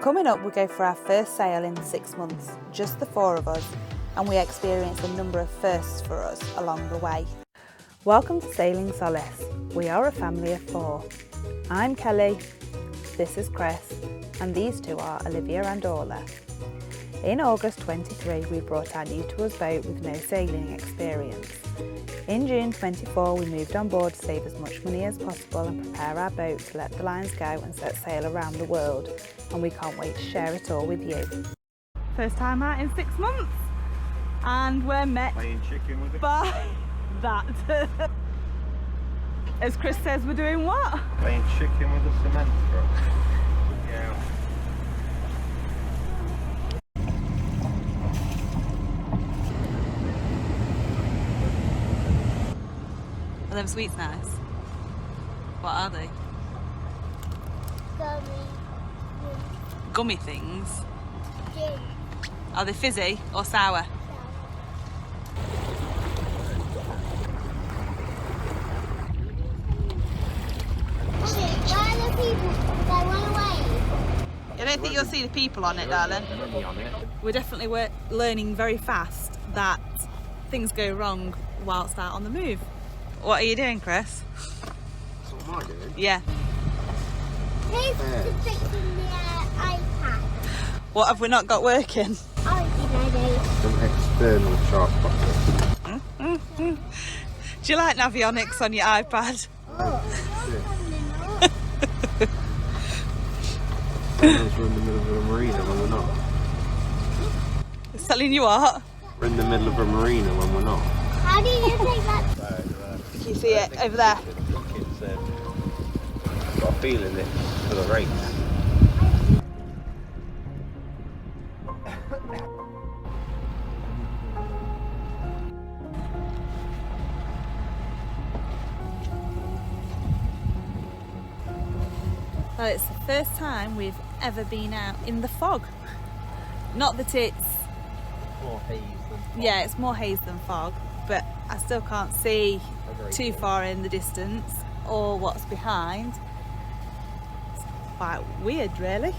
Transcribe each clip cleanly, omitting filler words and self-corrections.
Coming up, we go for our first sail in 6 months, just the 4 of us, and we experience a number of firsts for us along the way. Welcome to Sailing Solace. We are a family of 4. I'm Kelly, this is Chris, and these two are Olivia and Orla. In August 23, we brought our new to us boat with no sailing experience. In June 24, we moved on board to save as much money as possible and prepare our boat to let the lines go and set sail around the world, and we can't wait to share it all with you. First time out in 6 months, and we're met playing chicken with it. by that. As Chris says, we're doing what? Playing chicken with a cement truck. Yeah. Are them sweets nice? What are they? Gummy things? Gin. Are they fizzy or sour? Where are the people? They run away. I don't think you'll see the people on it, darling. We're definitely learning very fast that things go wrong whilst out on the move. What are you doing, Chris? That's what am I doing? Yeah. Who's fixing the iPad? What have we not got working? Some external sharp buckets. Do you like Navionics on your iPad? Sometimes we're in the middle of a marina when we're not. It's telling you what? We're in the middle of a marina when we're not. How do you take that? Can you see it over there? Got a feeling it for the race. Well, it's the first time we've ever been out in the fog. Not that it's... More haze than fog. Yeah, it's more haze than fog, but I still can't see too far in the distance or what's behind. It's quite weird, really.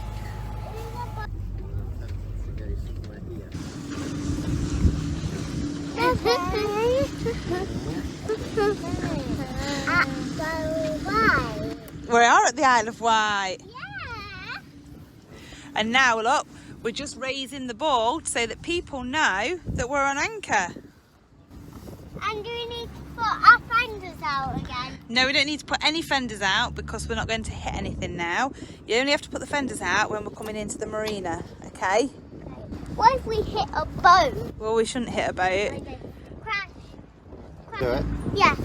We are at the Isle of Wight. Yeah. And now, look, we're just raising the board so that people know that we're on anchor. And do we need to put our fenders out again? No, we don't need to put any fenders out because we're not going to hit anything now. You only have to put the fenders out when we're coming into the marina, okay? What if we hit a boat? Well, we shouldn't hit a boat. Okay. Crash. Do it? Yeah. You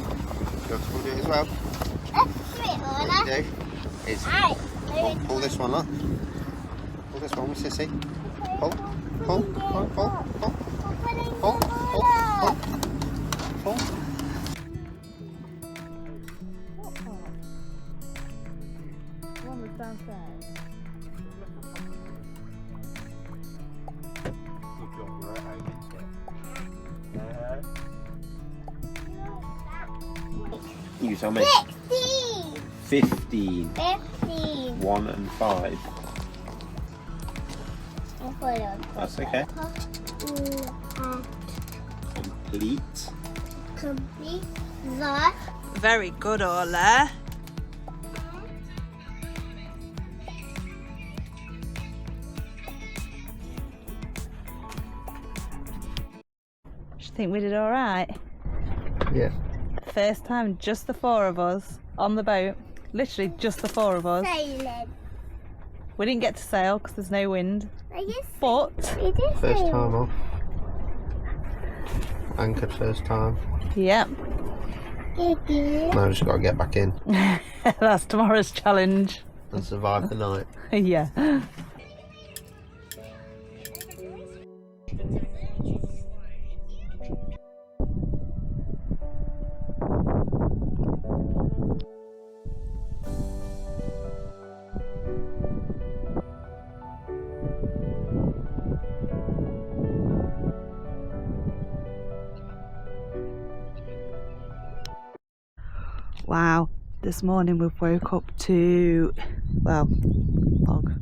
want to do it as well? Let's do it, Lorna. What you do is pull this one up. Pull this one with Sissy. Pull, pull, pull, pull, pull, pull, pull, pull, pull. You tell me. 15. 15. 1 and 5. That's okay. Complete. Complete the Very good, Orla. Do you think we did all right? Yeah. First time, just the 4 of us on the boat. Literally just the 4 of us. sailing. We didn't get to sail because there's no wind. I guess But it is First sailing. time off. Anchored first time. yeah, Now we've just got to get back in that's tomorrow's challenge. and survive the night. Yeah. Wow, this morning we've woke up to, well, fog.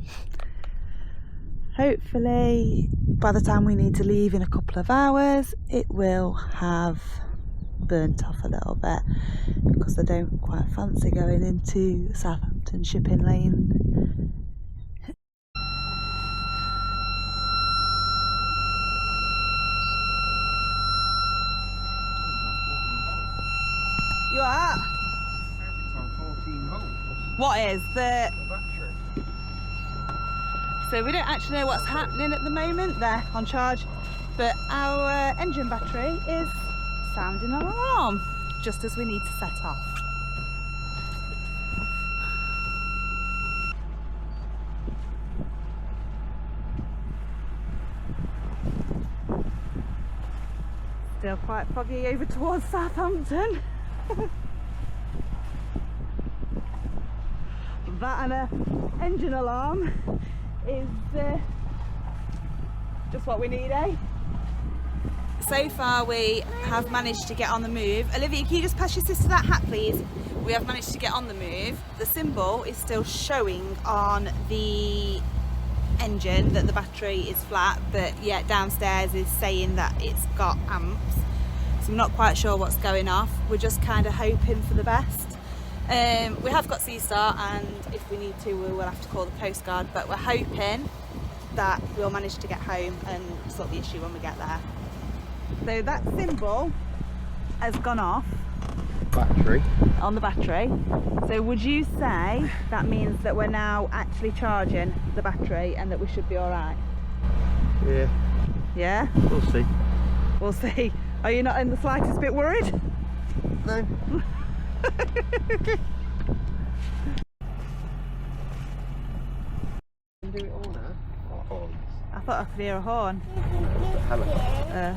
Hopefully by the time we need to leave in a couple of hours it will have burnt off a little bit, because I don't quite fancy going into Southampton shipping lane. You are? It's on 14 volts. What is the... The battery. So we don't actually know what's happening at the moment. They're on charge, but our engine battery is sounding an alarm just as we need to set off. Still quite foggy over towards Southampton. That and a engine alarm is just what we need, eh? So far we have managed to get on the move. Olivia, can you just pass your sister that hat, please? We have managed to get on the move. The symbol is still showing on the engine that the battery is flat, but yet downstairs is saying that it's got amps. So I'm not quite sure what's going off. We're just kind of hoping for the best. We have got C-Star, and if we need to we will have to call the Coast Guard, but we're hoping that we'll manage to get home and sort the issue when we get there. So that symbol has gone off Battery. on the battery. So would you say that means that we're now actually charging the battery and that we should be alright? Yeah. Yeah? We'll see. We'll see. Are you not in the slightest bit worried? No. Do it all now. Horns. I thought I could hear a horn. Helicopter.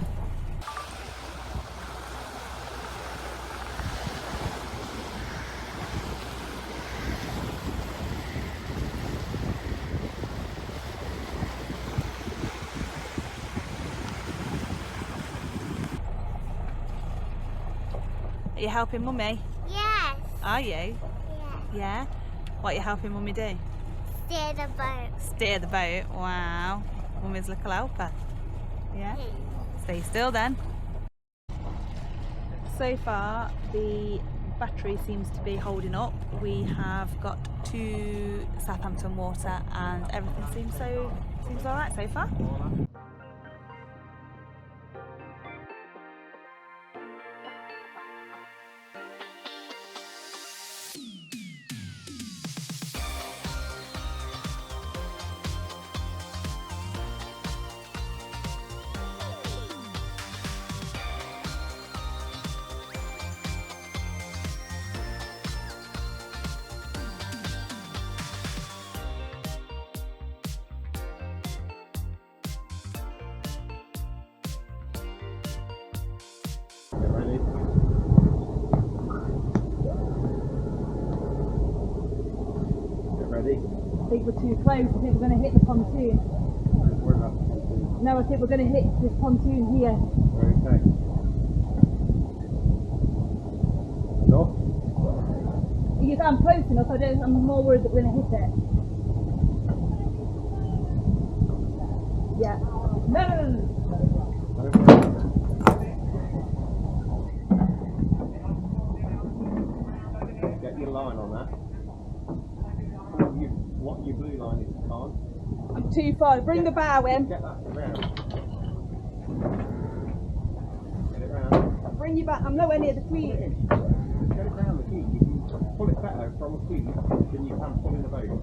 Are you helping Mummy? Yes. Are you? Yeah. Yeah? What are you helping Mummy do? Steer the boat. Steer the boat. Wow. Mummy's little helper. Yeah? Stay still then. So far the battery seems to be holding up. We have got to Southampton water and everything seems alright so far. Ready? Get ready. I think we're too close. I think we're going to hit the pontoon. Where about the pontoon? No, I think we're going to hit this pontoon here. Okay. No? If I'm close enough, I'm more worried that we're going to hit it. Yeah. No. Get your line on that. What your blue line is, can't. I'm too far. Bring the bow in. Get that around. Get it round. Bring you back. I'm nowhere near the queen. Get it round the key. You can pull it better from a key than you can pull in the boat.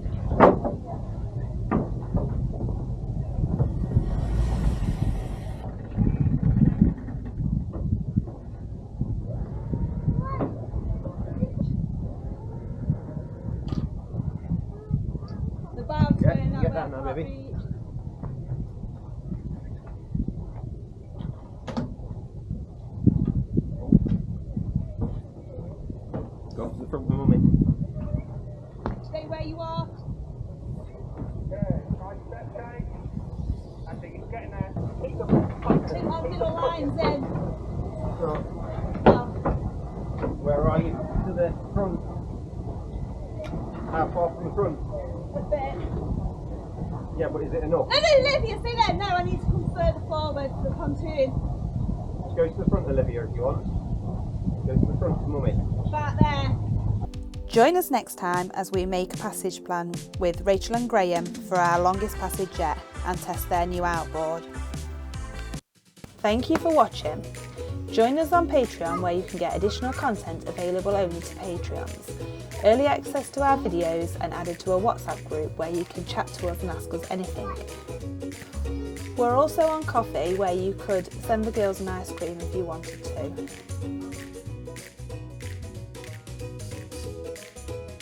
The bow's Yeah, going you that get way. that now, I can't baby. reach. Go to the front with Mummy. Stay where you are. Two on little lines in. Where are you? To the front. How far from the front? A bit. Yeah, but is it enough? No, Olivia, stay there. No, I need to come further forward to the pontoon. Just go to the front, Olivia, if you want. Go to the front to Mummy. Back there. Join us next time as we make a passage plan with Rachel and Graham for our longest passage yet and test their new outboard. Thank you for watching. Join us on Patreon where you can get additional content available only to Patreons, early access to our videos and added to a WhatsApp group where you can chat to us and ask us anything. We're also on Coffee where you could send the girls an ice cream if you wanted to.